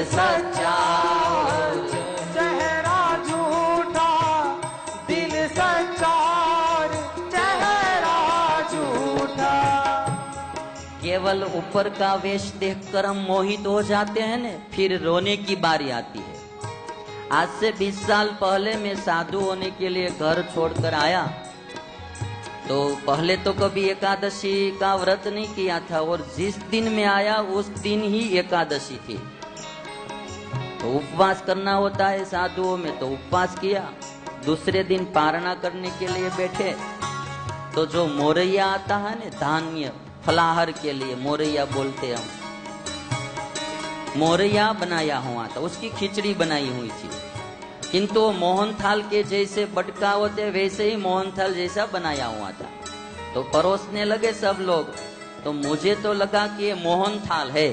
सच्चा चेहरा झूठा, दिल सच्चा चेहरा झूठा। केवल ऊपर का वेश देखकर हम मोहित हो जाते हैं न, फिर रोने की बारी आती है। आज से 20 साल पहले मैं साधु होने के लिए घर छोड़कर आया, तो पहले तो कभी एकादशी का व्रत नहीं किया था, और जिस दिन में आया उस दिन ही एकादशी थी। तो उपवास करना होता है साधुओं में, तो उपवास किया। दूसरे दिन पारणा करने के लिए बैठे, तो जो मोरैया आता है ना, धान्य फलाहार के लिए मोरैया बोलते हम, मोरैया बनाया हुआ था, उसकी खिचड़ी बनाई हुई थी। किंतु मोहनथाल के जैसे बटका होते वैसे ही मोहनथाल जैसा बनाया हुआ था। तो परोसने लगे सब लोग, तो मुझे तो लगा कि ये मोहनथाल है।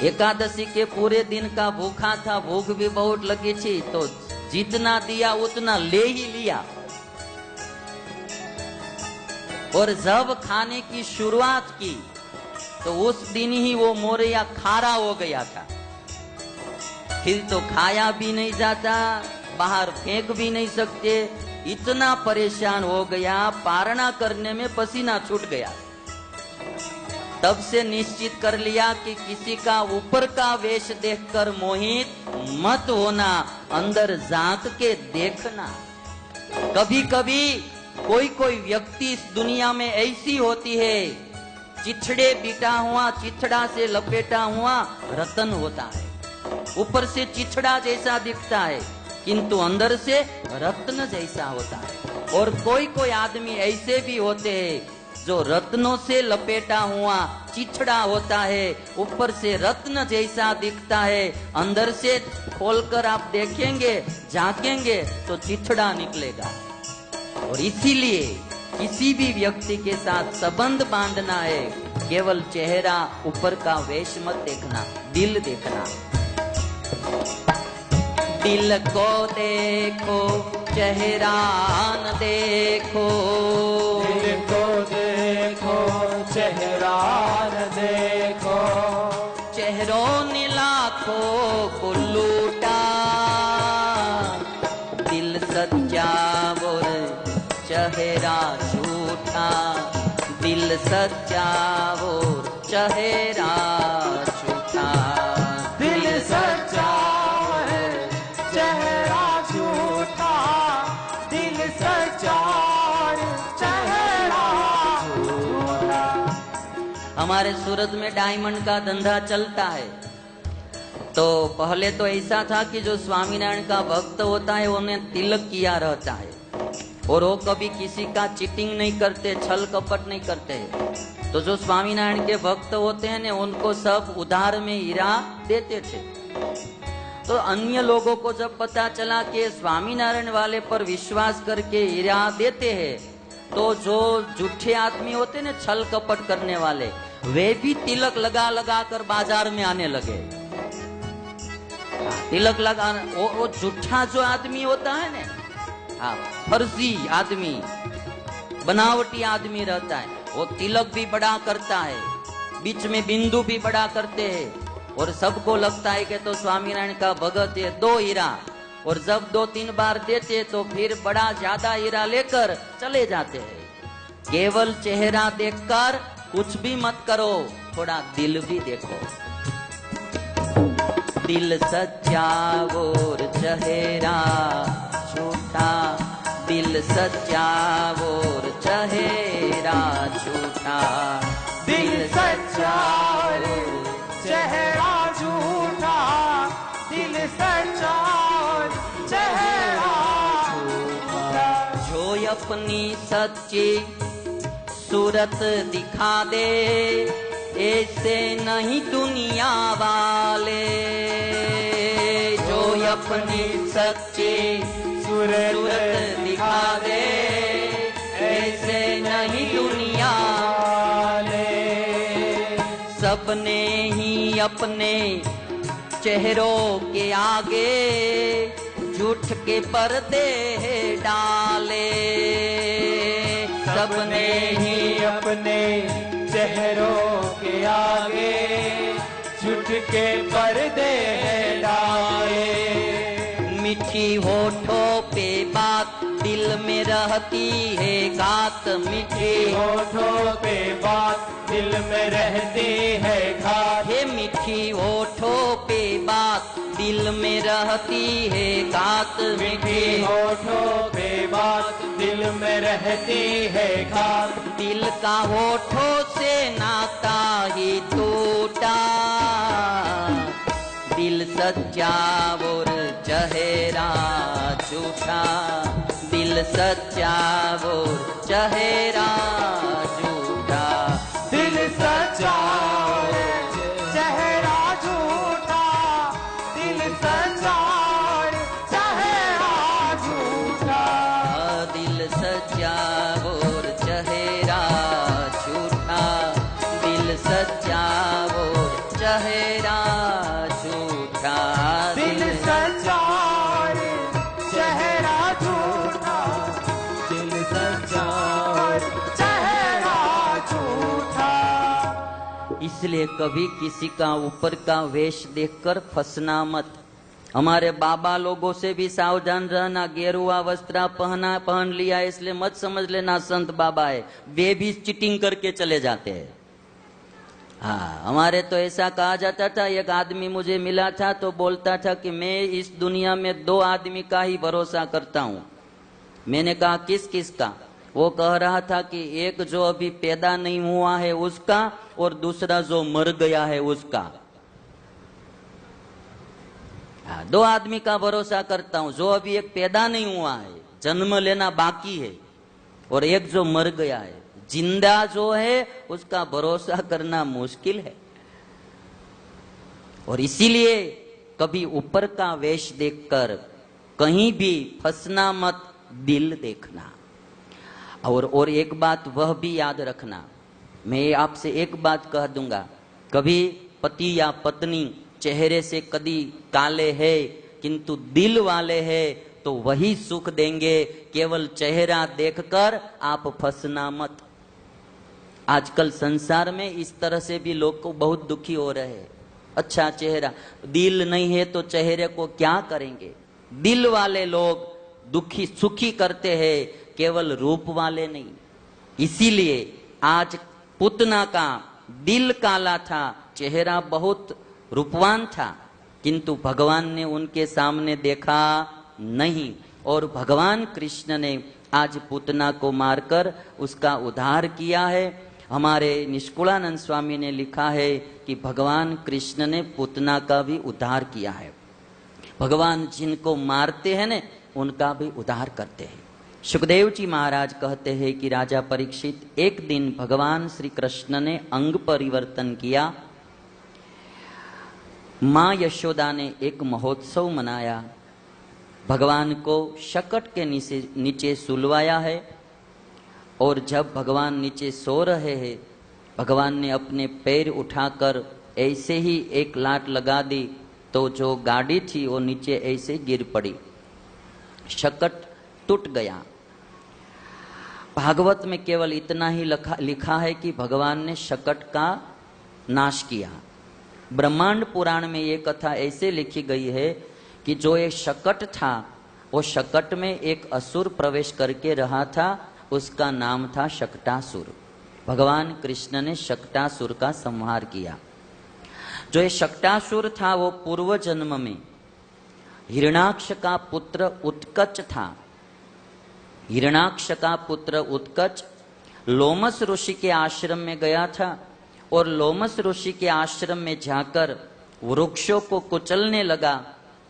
एकादशी के पूरे दिन का भूखा था, भूख भी बहुत लगी थी, तो जितना दिया उतना ले ही लिया। और जब खाने की शुरुआत की तो उस दिन ही वो मोरैया खारा हो गया था। फिर तो खाया भी नहीं जाता, बाहर फेंक भी नहीं सकते, इतना परेशान हो गया, पारणा करने में पसीना छूट गया। तब से निश्चित कर लिया कि किसी का ऊपर का वेश देखकर मोहित मत होना, अंदर झांक के देखना। कभी कभी कोई कोई व्यक्ति इस दुनिया में ऐसी होती है, चिथड़े बिटा हुआ, चिथड़ा से लपेटा हुआ रतन होता है। ऊपर से चिथड़ा जैसा दिखता है, किंतु अंदर से रत्न जैसा होता है। और कोई कोई आदमी ऐसे भी होते हैं जो रत्नों से लपेटा हुआ चिथड़ा होता है, ऊपर से रत्न जैसा दिखता है, अंदर से खोलकर आप देखेंगे, झांकेंगे तो चिथड़ा निकलेगा। और इसीलिए किसी भी व्यक्ति के साथ संबंध बांधना है, केवल चेहरा ऊपर का वेश मत देखना, दिल देखना। दिल को देखो चेहरा न देखो, दिल को देखो चेहरा न देखो। चेहरों ने लाखों को लूटा, दिल सच्चा और चेहरा झूठा, दिल सच्चा और चेहरा झूठा। दिल सच्चा है चेहरा झूठा, दिल सच्चा चेहरा झूठा। हमारे सूरत में डायमंड का धंधा चलता है। तो पहले तो ऐसा था कि जो स्वामीनारायण का भक्त होता है उन्हें तिलक किया रहता है, और वो कभी किसी का चीटिंग नहीं करते, छल कपट नहीं करते। तो जो स्वामीनारायण के भक्त होते हैं ना, उनको सब उधार में हीरा देते थे। तो अन्य लोगों को जब पता चला कि स्वामीनारायण वाले पर विश्वास करके हीरा देते हैं, तो जो झूठे आदमी होते हैं ना, छल कपट करने वाले, वे भी तिलक लगा लगा कर बाजार में आने लगे। तिलक लगा, वो झूठा जो आदमी होता है ना, हाँ, फर्जी आदमी, बनावटी आदमी रहता है, वो तिलक भी बड़ा करता है, बीच में बिंदु भी बड़ा करते हैं, और सबको लगता है कि तो स्वामीनारायण का भगत है, 2 हीरा। और जब 2-3 बार देते तो फिर बड़ा ज्यादा हीरा लेकर चले जाते हैं। केवल चेहरा देखकर कुछ भी मत करो, थोड़ा दिल भी देखो। दिल सच्चा और चेहरा झूठा, दिल सच्चा और चेहरा झूठा। दिल सच्चा चेहरा झूठा, दिल सच्चा चेहरा झूठा। जो अपनी सच्ची सूरत दिखा दे, ऐसे नहीं दुनिया वाले। जो अपनी सच्ची सूरत दिखा दे, ऐसे नहीं दुनिया वाले। सबने ही अपने चेहरों के आगे झूठ के पर्दे डाले। सबने ही अपने चेहरों के आगे झूठ के पर्दे डाले। मीठी होठों पे बात दिल में रहती है घात, मीठी होठों पे बात दिल में रहती है घात। हे मीठी होठों पे बात दिल में रहती है घात, मीठी होठों पे बात दिल में रहती है घात। दिल का होठों से नाता ही टूटा, दिल सच्चा और चेहरा झूठा, दिल सच्चा और चेहरा झूठा। दिल सच्चा चेहरा झूठा, दिल सच्चा चेहरा झूठा। दिल सच्चा और चेहरा झूठा, दिल सच्चा और चेहरा झूठा। दिल सच्चा चेहरा झूठा, दिल सच्चा चेहरा झूठा। इसलिए कभी किसी का ऊपर का वेश देखकर फंसना मत। हमारे बाबा लोगों से भी सावधान रहना। गेरुआ वस्त्र पहन लिया इसलिए मत समझ लेना संत बाबा है, वे भी चीटिंग करके चले जाते हैं। हाँ, हमारे तो ऐसा कहा जाता था। एक आदमी मुझे मिला था तो बोलता था कि मैं इस दुनिया में 2 आदमी का ही भरोसा करता हूँ। मैंने कहा किस किस का? वो कह रहा था कि एक जो अभी पैदा नहीं हुआ है उसका, और दूसरा जो मर गया है उसका। हाँ, 2 आदमी का भरोसा करता हूँ, जो अभी एक पैदा नहीं हुआ है, जन्म लेना बाकी है, और एक जो मर गया है। जिंदा जो है उसका भरोसा करना मुश्किल है। और इसीलिए कभी ऊपर का वेश देखकर कहीं भी फंसना मत, दिल देखना। और एक बात वह भी याद रखना, मैं आपसे एक बात कह दूंगा, कभी पति या पत्नी चेहरे से कभी काले है किंतु दिल वाले है तो वही सुख देंगे। केवल चेहरा देखकर आप फंसना मत। आजकल संसार में इस तरह से भी लोग को बहुत दुखी हो रहे हैं। अच्छा चेहरा, दिल नहीं है तो चेहरे को क्या करेंगे? दिल वाले लोग दुखी सुखी करते हैं, केवल रूप वाले नहीं। इसीलिए आज पुतना का दिल काला था, चेहरा बहुत रूपवान था, किंतु भगवान ने उनके सामने देखा नहीं। और भगवान कृष्ण ने आज पुतना को मारकर उसका उद्धार किया है। हमारे निष्कुलानंद स्वामी ने लिखा है कि भगवान कृष्ण ने पुतना का भी उद्धार किया है। भगवान जिनको मारते हैं न, उनका भी उद्धार करते हैं। सुखदेव जी महाराज कहते हैं कि राजा परीक्षित, एक दिन भगवान श्री कृष्ण ने अंग परिवर्तन किया। माँ यशोदा ने एक महोत्सव मनाया। भगवान को शकट के नीचे सुलवाया है, और जब भगवान नीचे सो रहे हैं, भगवान ने अपने पैर उठाकर ऐसे ही एक लात लगा दी, तो जो गाड़ी थी वो नीचे ऐसे गिर पड़ी, शकट टूट गया। भागवत में केवल इतना ही लिखा है कि भगवान ने शकट का नाश किया। ब्रह्मांड पुराण में ये कथा ऐसे लिखी गई है कि जो एक शकट था, वो शकट में एक असुर प्रवेश करके रहा था, उसका नाम था शकटासुर। भगवान कृष्ण ने शकटासुर का संहार किया। जो ये शकटासुर था वो पूर्व जन्म में हिरणाक्ष का पुत्र उत्कच था। हिरणाक्ष का पुत्र उत्कच लोमस ऋषि के आश्रम में गया था, और लोमस ऋषि के आश्रम में जाकर वृक्षों को कुचलने लगा।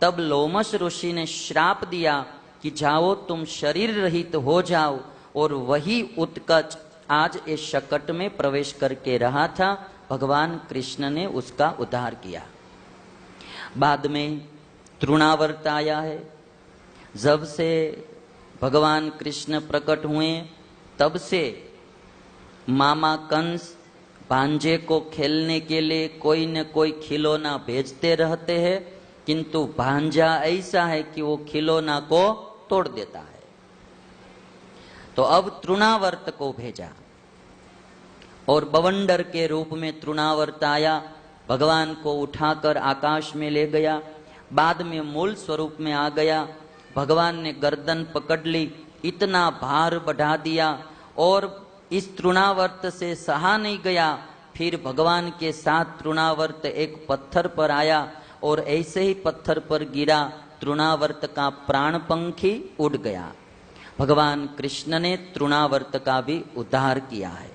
तब लोमस ऋषि ने श्राप दिया कि जाओ तुम शरीर रहित हो जाओ, और वही उत्कच आज इस शकट में प्रवेश करके रहा था। भगवान कृष्ण ने उसका उद्धार किया। बाद में तृणावर्त आया है। जब से भगवान कृष्ण प्रकट हुए तब से मामा कंस भांजे को खेलने के लिए कोई न कोई खिलौना भेजते रहते हैं, किंतु भांजा ऐसा है कि वो खिलौना को तोड़ देता है। तो अब तृणावर्त को भेजा, और बवंडर के रूप में तृणावर्त आया। भगवान को उठाकर आकाश में ले गया, बाद में मूल स्वरूप में आ गया। भगवान ने गर्दन पकड़ ली, इतना भार बढ़ा दिया और इस तृणावर्त से सहा नहीं गया। फिर भगवान के साथ तृणावर्त एक पत्थर पर आया और ऐसे ही पत्थर पर गिरा, तृणावर्त का प्राण पंखी उड़ गया। भगवान कृष्ण ने तृणावर्त का भी उद्धार किया है।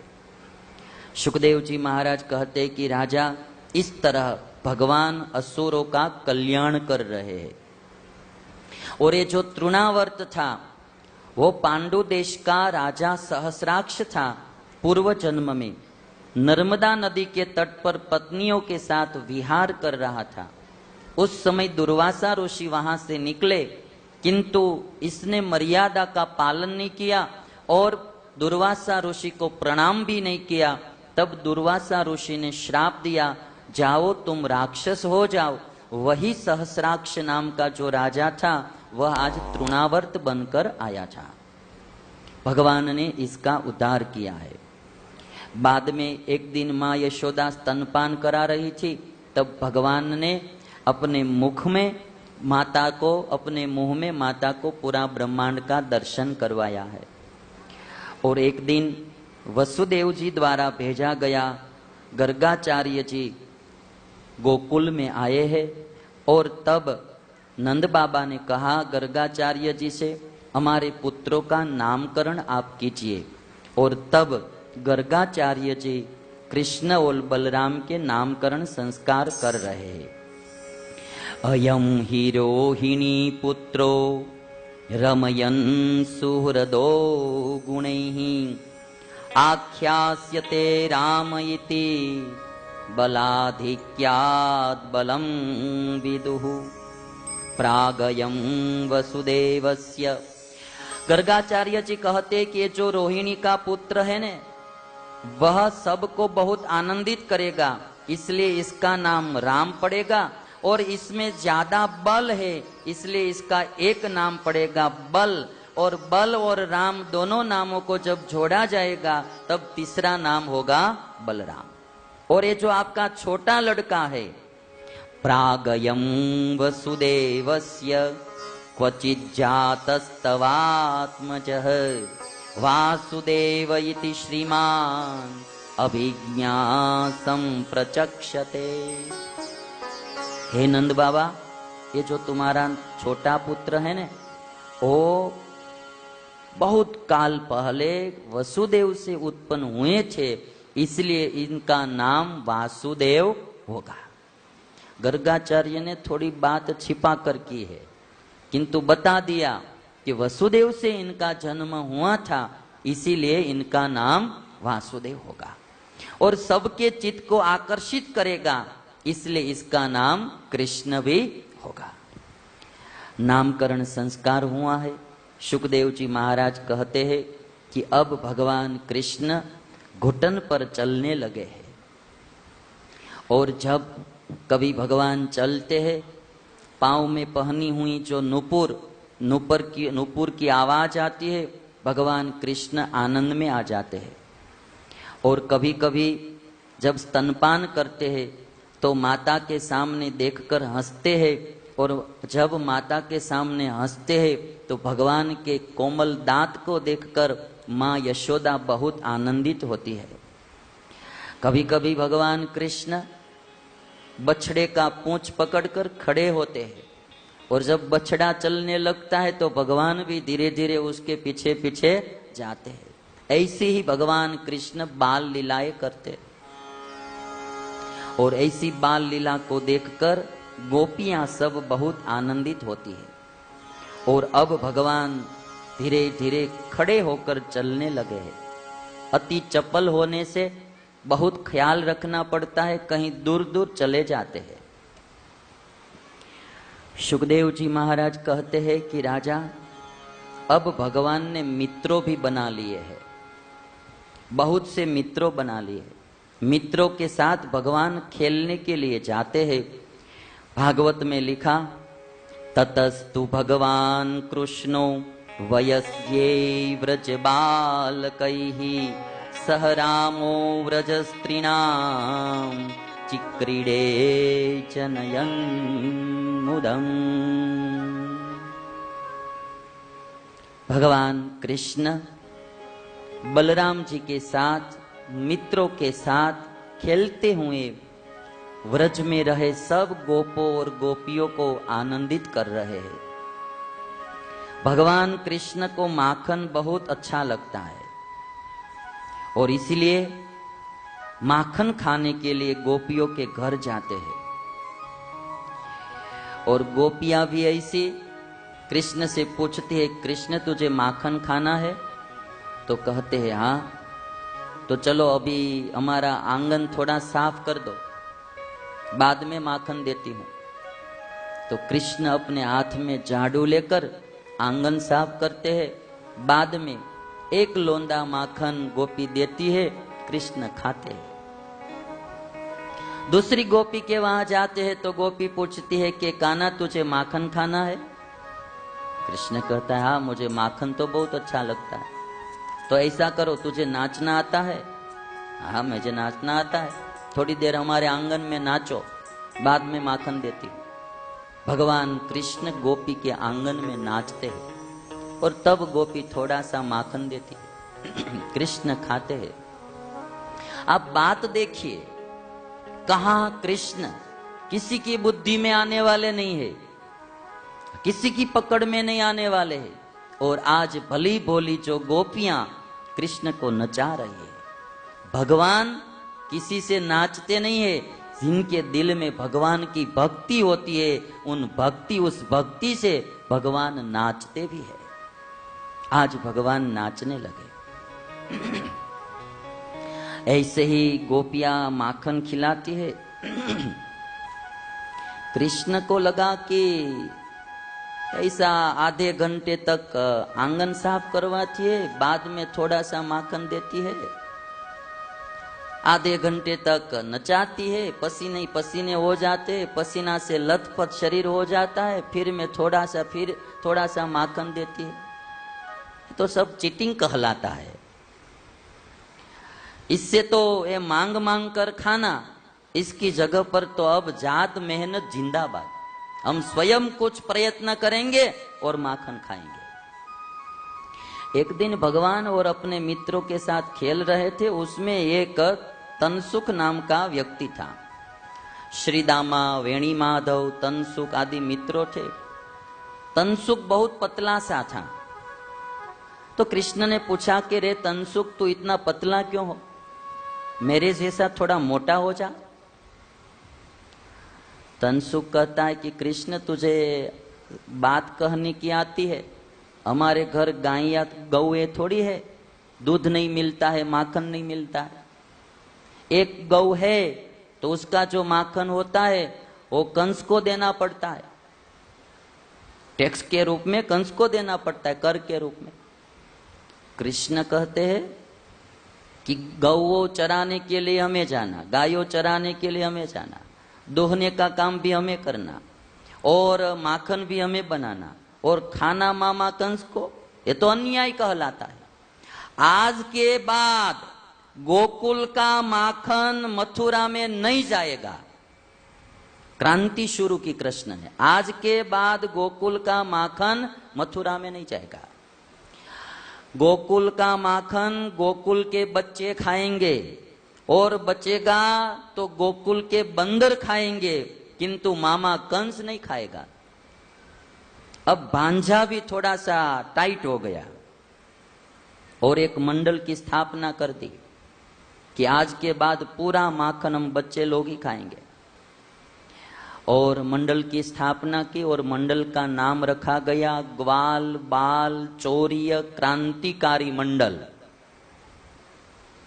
सुखदेव जी महाराज कहते कि राजा, इस तरह भगवान असुरों का कल्याण कर रहे हैं। और ये जो तृणावर्त था वो पांडु देश का राजा सहस्राक्ष था। पूर्व जन्म में नर्मदा नदी के तट पर पत्नियों के साथ विहार कर रहा था। उस समय दुर्वासा ऋषि वहां से निकले, किंतु इसने मर्यादा का पालन नहीं किया और दुर्वासा ऋषि को प्रणाम भी नहीं किया। तब दुर्वासा ऋषि ने श्राप दिया, जाओ तुम राक्षस हो जाओ। वही सहस्राक्ष नाम का जो राजा था वह आज तृणावर्त बनकर आया था। भगवान ने इसका उद्धार किया है। बाद में एक दिन माँ यशोदा स्तनपान करा रही थी, तब भगवान ने अपने मुख में माता को, अपने मुंह में माता को पूरा ब्रह्मांड का दर्शन करवाया है। और एक दिन वसुदेव जी द्वारा भेजा गया गर्गाचार्य जी गोकुल में आए हैं और तब नंद बाबा ने कहा गर्गाचार्य जी से, हमारे पुत्रों का नामकरण आप कीजिए। और तब गर्गाचार्य जी कृष्ण और बलराम के नामकरण संस्कार कर रहे हैं। अयम हि रोहिणी पुत्रो रमयन् सुहृदो गुणैः आख्यास्यते राम इति बलाधिक्यात् बलं विदुः प्रागयं वसुदेवस्य। गर्गाचार्य जी कहते कि ये जो रोहिणी का पुत्र है ने, वह सबको बहुत आनंदित करेगा, इसलिए इसका नाम राम पड़ेगा। और इसमें ज्यादा बल है, इसलिए इसका एक नाम पड़ेगा बल। और बल और राम दोनों नामों को जब जोड़ा जाएगा तब तीसरा नाम होगा बलराम। और ये जो आपका छोटा लड़का है, प्रागयं वसुदेवस्य क्वचित् जातस्तवात्मजः वासुदेव इति श्रीमान् अभिज्ञा संप्रचक्षते। हे नंद बाबा, ये जो तुम्हारा छोटा पुत्र है ने, वो बहुत काल पहले वसुदेव से उत्पन्न हुए थे, इसलिए इनका नाम वासुदेव होगा। गर्गाचार्य ने थोड़ी बात छिपा कर की है, किंतु बता दिया कि वसुदेव से इनका जन्म हुआ था, इसीलिए इनका नाम वासुदेव होगा और सबके चित्त को आकर्षित करेगा, इसलिए इसका नाम कृष्ण भी होगा। नामकरण संस्कार हुआ है। सुखदेव जी महाराज कहते हैं कि अब भगवान कृष्ण घुटन पर चलने लगे हैं। और जब कभी भगवान चलते हैं, पांव में पहनी हुई जो नुपुर की आवाज आती है, भगवान कृष्ण आनंद में आ जाते हैं। और कभी कभी जब स्तनपान करते हैं तो माता के सामने देखकर हंसते हैं, और जब माता के सामने हंसते हैं तो भगवान के कोमल दांत को देखकर माँ यशोदा बहुत आनंदित होती है। कभी कभी भगवान कृष्ण बछड़े का पूंछ पकड़कर खड़े होते हैं, और जब बछड़ा चलने लगता है तो भगवान भी धीरे धीरे उसके पीछे पीछे जाते हैं। ऐसे ही भगवान कृष्ण बाल लीलाएं करते, और ऐसी बाल लीला को देखकर गोपियां सब बहुत आनंदित होती है। और अब भगवान धीरे धीरे खड़े होकर चलने लगे हैं। अति चपल होने से बहुत ख्याल रखना पड़ता है, कहीं दूर दूर चले जाते हैं। सुखदेव जी महाराज कहते हैं कि राजा, अब भगवान ने मित्रों भी बना लिए हैं, बहुत से मित्रों बना लिए हैं। मित्रों के साथ भगवान खेलने के लिए जाते हैं। भागवत में लिखा, ततस्तु भगवान कृष्णो वयस्ये व्रज बालकैः सह रामो व्रजस्त्रीणां चिक्रीडे च नयन मुदम। भगवान कृष्ण बलराम जी के साथ मित्रों के साथ खेलते हुए व्रज में रहे सब गोपों और गोपियों को आनंदित कर रहे हैं। भगवान कृष्ण को माखन बहुत अच्छा लगता है और इसलिए माखन खाने के लिए गोपियों के घर जाते हैं। और गोपियां भी ऐसी कृष्ण से पूछती है, कृष्ण तुझे माखन खाना है? तो कहते हैं हाँ। तो चलो अभी हमारा आंगन थोड़ा साफ कर दो, बाद में माखन देती हूं। तो कृष्ण अपने हाथ में झाड़ू लेकर आंगन साफ करते हैं। बाद में एक लोंदा माखन गोपी देती है, कृष्ण खाते हैं। दूसरी गोपी के वहां जाते हैं तो गोपी पूछती है कि कान्हा तुझे माखन खाना है? कृष्ण कहता है हाँ, मुझे माखन तो बहुत अच्छा लगता है। तो ऐसा करो, तुझे नाचना आता है? हाँ, मुझे नाचना आता है। थोड़ी देर हमारे आंगन में नाचो, बाद में माखन देती हूँ। भगवान कृष्ण गोपी के आंगन में नाचते हैं और तब गोपी थोड़ा सा माखन देती है, कृष्ण खाते हैं। आप बात देखिए, कहां कृष्ण किसी की बुद्धि में आने वाले नहीं है, किसी की पकड़ में नहीं आने वाले हैं। और आज भली भोली जो गोपियां कृष्ण को नचा रही है। भगवान किसी से नाचते नहीं है, जिनके दिल में भगवान की भक्ति होती है उस भक्ति से भगवान नाचते भी है। आज भगवान नाचने लगे। ऐसे ही गोपियां माखन खिलाती है। कृष्ण को लगा कि ऐसा आधे घंटे तक आंगन साफ करवाती है, बाद में थोड़ा सा माखन देती है। आधे घंटे तक नचाती है, पसीने पसीने हो जाते, पसीना से लथपथ शरीर हो जाता है, फिर थोड़ा सा माखन देती है। तो सब चीटिंग कहलाता है। इससे तो ये मांग मांग कर खाना, इसकी जगह पर तो अब जात मेहनत जिंदाबाद। हम स्वयं कुछ प्रयत्न करेंगे और माखन खाएंगे। एक दिन भगवान और अपने मित्रों के साथ खेल रहे थे। उसमें एक तनसुख नाम का व्यक्ति था। श्रीदामा, वेणी माधव, तनसुख आदि मित्रों थे। तनसुख बहुत पतला सा था। तो कृष्ण ने पूछा कि रे तनसुख, तू इतना पतला क्यों हो? मेरे जैसा थोड़ा मोटा हो जा। तनसुख कहता है कि कृष्ण तुझे बात कहने की आती है? हमारे घर गाय या गौए थोड़ी है, दूध नहीं मिलता है, माखन नहीं मिलता है। एक गौ है तो उसका जो माखन होता है वो कंस को देना पड़ता है, टैक्स के रूप में कंस को देना पड़ता है, कर के रूप में। कृष्ण कहते हैं कि गौ चराने के लिए हमें जाना, गायों चराने के लिए हमें जाना, दोहने का काम भी हमें करना और माखन भी हमें बनाना और खाना मामा कंस को, ये तो अन्याय कहलाता है। आज के बाद गोकुल का माखन मथुरा में नहीं जाएगा। क्रांति शुरू की कृष्ण ने। आज के बाद गोकुल का माखन मथुरा में नहीं जाएगा। गोकुल का माखन गोकुल के बच्चे खाएंगे और बचेगा तो गोकुल के बंदर खाएंगे, किंतु मामा कंस नहीं खाएगा। अब भांजा भी थोड़ा सा टाइट हो गया और एक मंडल की स्थापना कर दी कि आज के बाद पूरा माखन हम बच्चे लोग ही खाएंगे। और मंडल की स्थापना की और मंडल का नाम रखा गया ग्वाल बाल चौर्य क्रांतिकारी मंडल।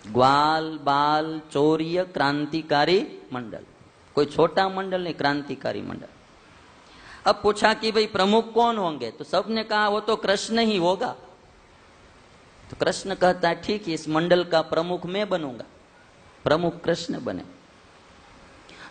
ग्वाल बाल चौर्य क्रांतिकारी मंडल, कोई छोटा मंडल नहीं, क्रांतिकारी मंडल। अब पूछा कि भाई प्रमुख कौन होंगे? तो सबने कहा वो तो कृष्ण ही होगा। तो कृष्ण कहता है ठीक है, इस मंडल का प्रमुख मैं बनूंगा। प्रमुख कृष्ण बने।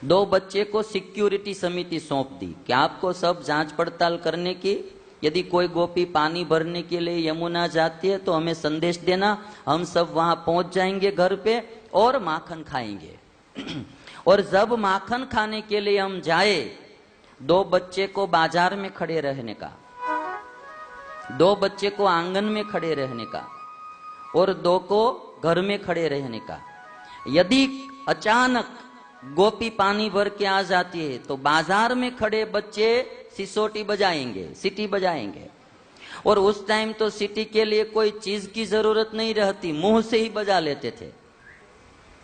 2 बच्चे को सिक्योरिटी समिति सौंप दी कि आपको सब जांच पड़ताल करने की, यदि कोई गोपी पानी भरने के लिए यमुना जाती है तो हमें संदेश देना, हम सब वहां पहुंच जाएंगे घर पे और माखन खाएंगे। और जब माखन खाने के लिए हम जाए, 2 बच्चे को बाजार में खड़े रहने का, 2 बच्चे को आंगन में खड़े रहने का और 2 को घर में खड़े रहने का। यदि अचानक गोपी पानी भर के आ जाती है तो बाजार में खड़े बच्चे सिसोटी बजाएंगे, सीटी बजाएंगे। और उस टाइम तो सीटी के लिए कोई चीज की जरूरत नहीं रहती, मुंह से ही बजा लेते थे।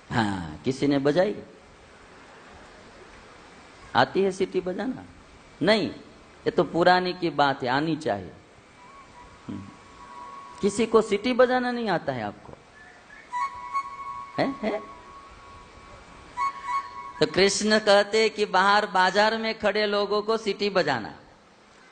हाँ, किसी ने बजाई? आती है सीटी बजाना? नहीं, ये तो पुरानी की बात है, आनी चाहिए। किसी को सीटी बजाना नहीं आता है आपको? है? तो कृष्ण कहते हैं कि बाहर बाजार में खड़े लोगों को सीटी बजाना,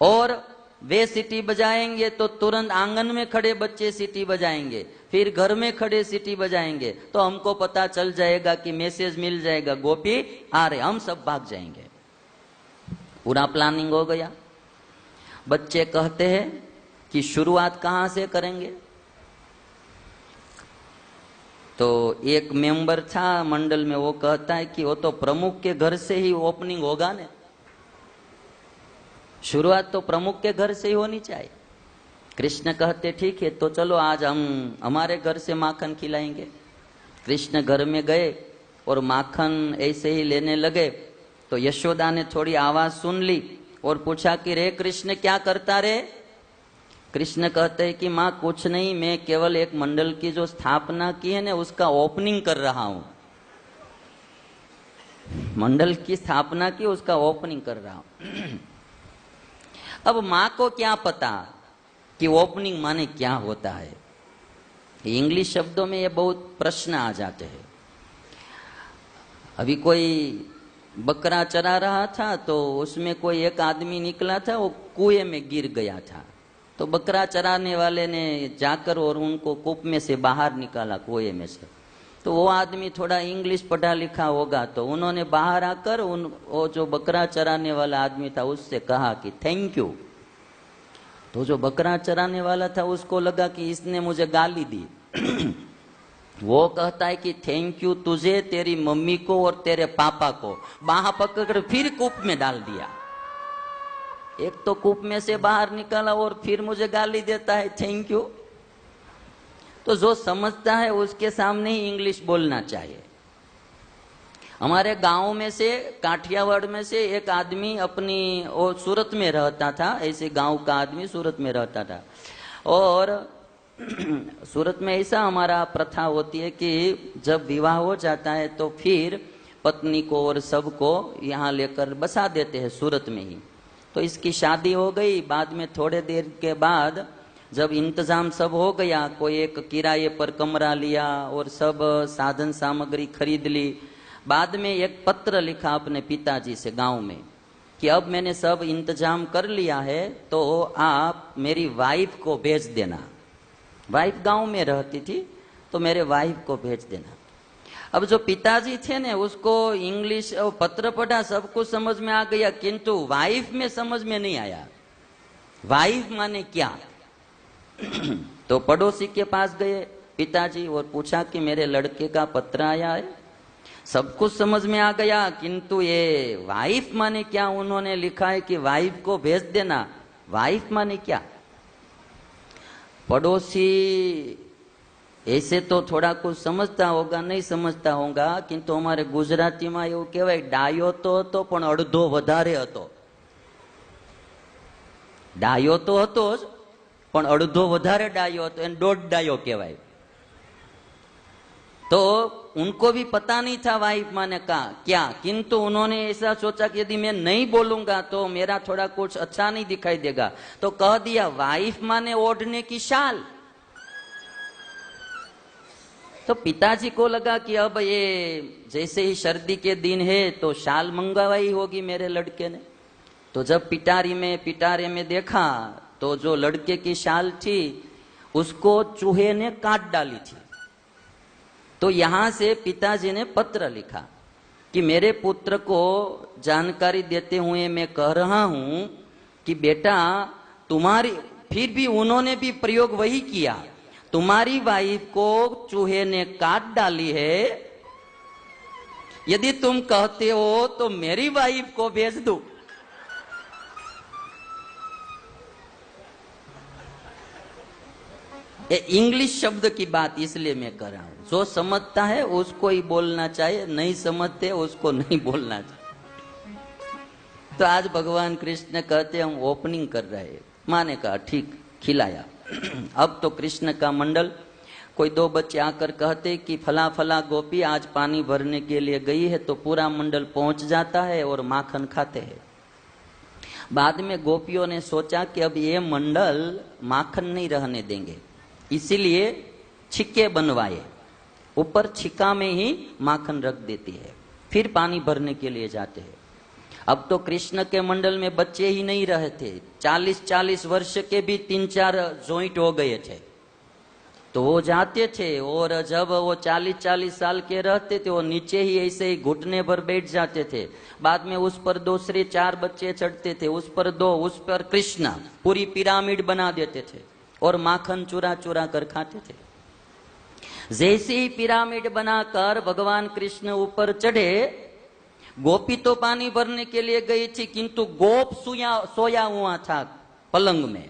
और वे सीटी बजाएंगे तो तुरंत आंगन में खड़े बच्चे सीटी बजाएंगे, फिर घर में खड़े सीटी बजाएंगे, तो हमको पता चल जाएगा कि मैसेज मिल जाएगा, गोपी आ रहे, हम सब भाग जाएंगे। पूरा प्लानिंग हो गया। बच्चे कहते हैं कि शुरुआत कहां से करेंगे? तो एक मेंबर था मंडल में, वो कहता है कि वो तो प्रमुख के घर से ही ओपनिंग होगा ने, शुरुआत तो प्रमुख के घर से ही होनी चाहिए। कृष्ण कहते ठीक है, तो चलो आज हम हमारे घर से माखन खिलाएंगे। कृष्ण घर में गए और माखन ऐसे ही लेने लगे, तो यशोदा ने थोड़ी आवाज सुन ली और पूछा कि रे कृष्ण क्या करता रे? कृष्ण कहते हैं कि माँ कुछ नहीं, मैं केवल एक मंडल की जो स्थापना की है ना उसका ओपनिंग कर रहा हूं। मंडल की स्थापना की, उसका ओपनिंग कर रहा हूं। अब माँ को क्या पता कि ओपनिंग माने क्या होता है। इंग्लिश शब्दों में ये बहुत प्रश्न आ जाते हैं। अभी कोई बकरा चरा रहा था तो उसमें कोई एक आदमी निकला था, वो कुएं में गिर गया था। तो बकरा चराने वाले ने जाकर और उनको कूप में से बाहर निकाला, कुएं में से। तो वो आदमी थोड़ा इंग्लिश पढ़ा लिखा होगा, तो उन्होंने बाहर आकर वो जो बकरा चराने वाला आदमी था उससे कहा कि थैंक यू। तो जो बकरा चराने वाला था उसको लगा कि इसने मुझे गाली दी। वो कहता है कि थैंक यू तुझे, तेरी मम्मी को और तेरे पापा को। बाहर पकड़कर फिर कूप में डाल दिया। एक तो कूप में से बाहर निकाला और फिर मुझे गाली देता है थैंक यू। तो जो समझता है उसके सामने ही इंग्लिश बोलना चाहिए। हमारे गांव में से, काठियावाड़ में से एक आदमी अपनी, वो सूरत में रहता था, ऐसे गांव का आदमी सूरत में रहता था। और सूरत में ऐसा हमारा प्रथा होती है कि जब विवाह हो जाता है तो फिर पत्नी को और सबको यहाँ लेकर बसा देते हैं सूरत में ही। तो इसकी शादी हो गई। बाद में थोड़े देर के बाद जब इंतजाम सब हो गया, कोई एक किराए पर कमरा लिया और सब साधन सामग्री खरीद ली। बाद में एक पत्र लिखा अपने पिताजी से गांव में कि अब मैंने सब इंतजाम कर लिया है, तो आप मेरी वाइफ को भेज देना। वाइफ गांव में रहती थी, तो मेरे वाइफ को भेज देना। अब जो पिताजी थे ने उसको इंग्लिश पत्र पढ़ा, सब कुछ समझ में आ गया, किंतु वाइफ में समझ में नहीं आया। वाइफ माने क्या? तो पड़ोसी के पास गए पिताजी और पूछा कि मेरे लड़के का पत्र आया है। सब कुछ समझ में आ गया, किंतु ये वाइफ माने क्या? उन्होंने लिखा है कि वाइफ को भेज देना। वाइफ माने क्या? पड़ोसी ऐसे तो थोड़ा कुछ समझता होगा, नहीं समझता होगा, किंतु हमारे गुजराती में એવું કહેવાય ડાયો તો હતો પણ અડધો વધારે હતો। ડાયો તો હતો જ પણ અડધો વધારે ડાયો હતો, એને દોઢ ડાયો કહેવાય। तो उनको भी पता नहीं था वाइफ माने का क्या, किंतु उन्होंने ऐसा सोचा कि यदि मैं नहीं बोलूंगा तो मेरा थोड़ा कुछ अच्छा नहीं दिखाई देगा, तो कह दिया वाइफ माने ओढ़ने की शाल। तो पिताजी को लगा कि अब ये जैसे ही सर्दी के दिन है तो शाल मंगवाई होगी मेरे लड़के ने। तो जब पिटारे में देखा तो जो लड़के की शाल थी उसको चूहे ने काट डाली थी। तो यहां से पिताजी ने पत्र लिखा कि मेरे पुत्र को जानकारी देते हुए मैं कह रहा हूं कि बेटा तुम्हारी, फिर भी उन्होंने भी प्रयोग वही किया, तुम्हारी वाइफ को चूहे ने काट डाली है, यदि तुम कहते हो तो मेरी वाइफ को भेज दो। ये इंग्लिश शब्द की बात इसलिए मैं कर रहा हूं, जो समझता है उसको ही बोलना चाहिए, नहीं समझते उसको नहीं बोलना चाहिए। तो आज भगवान कृष्ण कहते हम ओपनिंग कर रहे हैं। माँ ने कहा ठीक, खिलाया। अब तो कृष्ण का मंडल, कोई दो बच्चे आकर कहते कि फला फला गोपी आज पानी भरने के लिए गई है, तो पूरा मंडल पहुंच जाता है और माखन खाते हैं। बाद में गोपियों ने सोचा कि अब ये मंडल माखन नहीं रहने देंगे, इसीलिए छिक्के बनवाए, ऊपर छिक्का में ही माखन रख देती है, फिर पानी भरने के लिए जाते हैं। अब तो कृष्ण के मंडल में बच्चे ही नहीं रहे थे, 40-40 वर्ष के भी 3-4 जॉइंट हो गए थे। तो वो जाते थे और जब वो 40-40 साल के रहते थे, वो नीचे ही ऐसे ही घुटने पर बैठ जाते थे। बाद में उस पर दूसरे 4 बच्चे चढ़ते थे, उस पर 2, उस पर कृष्ण, पूरी पिरामिड बना देते थे और माखन चुरा चुरा कर खाते थे। जैसे ही पिरामिड बनाकर भगवान कृष्ण ऊपर चढ़े, गोपी तो पानी भरने के लिए गई थी, किंतु गोप सोया हुआ था पलंग में।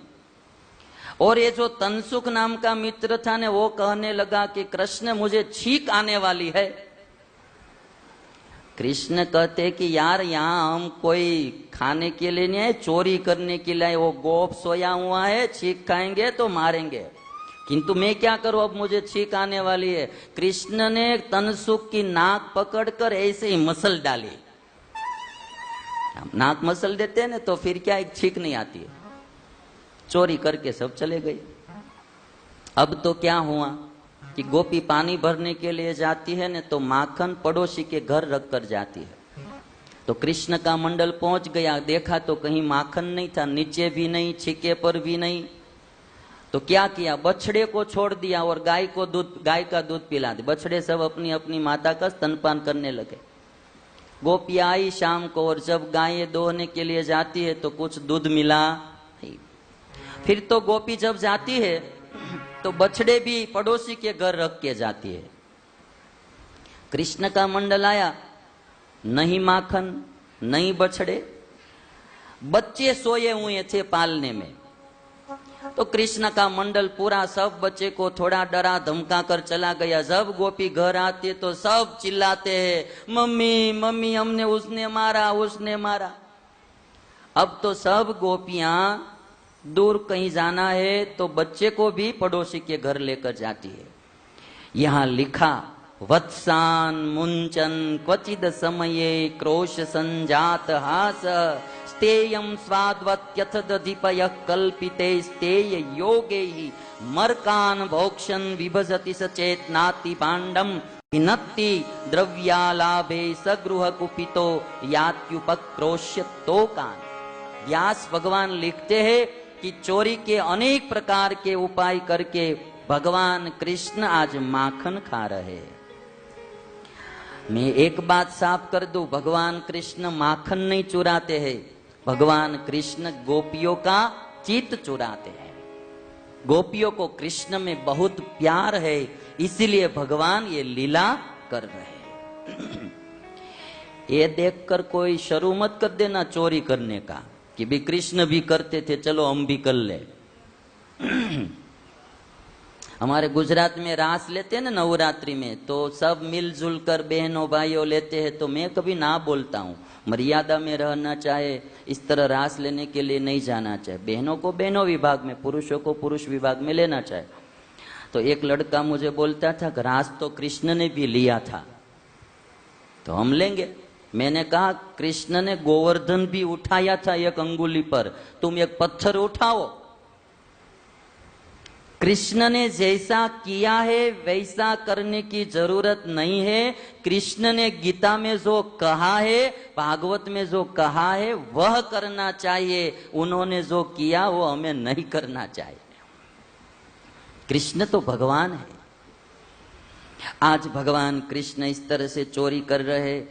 और ये जो तनसुख नाम का मित्र था ने, वो कहने लगा कि कृष्ण मुझे छींक आने वाली है। कृष्ण कहते कि यार यहाँ हम कोई खाने के लिए नहीं आए, चोरी करने के लिए। वो गोप सोया हुआ है, छींक खाएंगे तो मारेंगे, किंतु मैं क्या करूं, अब मुझे छींक आने वाली है। कृष्ण ने तनसुख की नाक पकड़कर ऐसे ही मसल डाली। नाक मसल देते हैं ना, तो फिर क्या एक छींक नहीं आती है। चोरी करके सब चले गए। अब तो क्या हुआ कि गोपी पानी भरने के लिए जाती है न, तो माखन पड़ोसी के घर रख कर जाती है। तो कृष्ण का मंडल पहुंच गया, देखा तो कहीं माखन नहीं था, नीचे भी नहीं, छिके पर भी नहीं। तो क्या किया, बछड़े को छोड़ दिया और गाय का दूध पिला दिया। बछड़े सब अपनी अपनी माता का स्तनपान करने लगे। गोपी आई शाम को, और जब गायें दोहने के लिए जाती है तो कुछ दूध मिला नहीं। फिर तो गोपी जब जाती है तो बछड़े भी पड़ोसी के घर रख के जाती है। कृष्ण का मंडल आया, नहीं माखन, नहीं बछड़े, बच्चे सोए हुए थे पालने में। तो कृष्ण का मंडल पूरा सब बच्चे को थोड़ा डरा धमका कर चला गया। जब गोपी घर आती है तो सब चिल्लाते हैं, मम्मी मम्मी हमने उसने मारा, उसने मारा। अब तो सब गोपियां दूर कहीं जाना है तो बच्चे को भी पड़ोसी के घर लेकर जाती है। यहाँ लिखा, वत्सान मुंचन क्वचिद समये क्रोश संजात हास स्तेयम स्वाद्वत्यथ दधिपय कल्पिते स्तेय योगे ही मर्कान भोक्षन विभजति सचेतनाति पांडम पिनत्ति द्रव्यालाभे सगृह कुपितो यात्युपक्रोश्य तोकान। व्यास भगवान लिखते हैं कि चोरी के अनेक प्रकार के उपाय करके भगवान कृष्ण आज माखन खा रहे हैं। मैं एक बात साफ कर दूं, भगवान कृष्ण माखन नहीं चुराते हैं, भगवान कृष्ण गोपियों का चित्त चुराते हैं। गोपियों को कृष्ण में बहुत प्यार है, इसीलिए भगवान ये लीला कर रहे हैं। ये देखकर कोई शुरू मत कर देना चोरी करने का कि भी कृष्ण भी करते थे, चलो हम भी कर ले। हमारे गुजरात में रास लेते हैं ना नवरात्रि में, तो सब मिलजुल कर बहनों भाइयों लेते हैं। तो मैं कभी ना बोलता हूँ, मर्यादा में रहना चाहे, इस तरह रास लेने के लिए नहीं जाना चाहे। बहनों को बहनों विभाग में, पुरुषों को पुरुष विभाग में लेना चाहे। तो एक लड़का मुझे बोलता था, रास तो कृष्ण ने भी लिया था तो हम लेंगे। मैंने कहा, कृष्ण ने गोवर्धन भी उठाया था एक अंगुली पर, तुम एक पत्थर उठाओ। कृष्ण ने जैसा किया है वैसा करने की जरूरत नहीं है। कृष्ण ने गीता में जो कहा है, भागवत में जो कहा है, वह करना चाहिए। उन्होंने जो किया वो हमें नहीं करना चाहिए। कृष्ण तो भगवान है। आज भगवान कृष्ण इस तरह से चोरी कर रहे।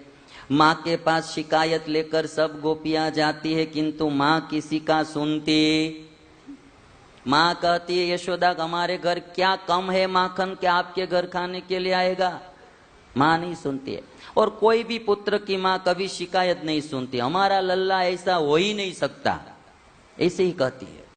माँ के पास शिकायत लेकर सब गोपियां जाती है, किंतु माँ किसी का सुनती। माँ कहती है, यशोदा हमारे घर क्या कम है माखन, क्या आपके घर खाने के लिए आएगा? माँ नहीं सुनती है। और कोई भी पुत्र की माँ कभी शिकायत नहीं सुनती, हमारा लल्ला ऐसा हो ही नहीं सकता, ऐसे ही कहती है।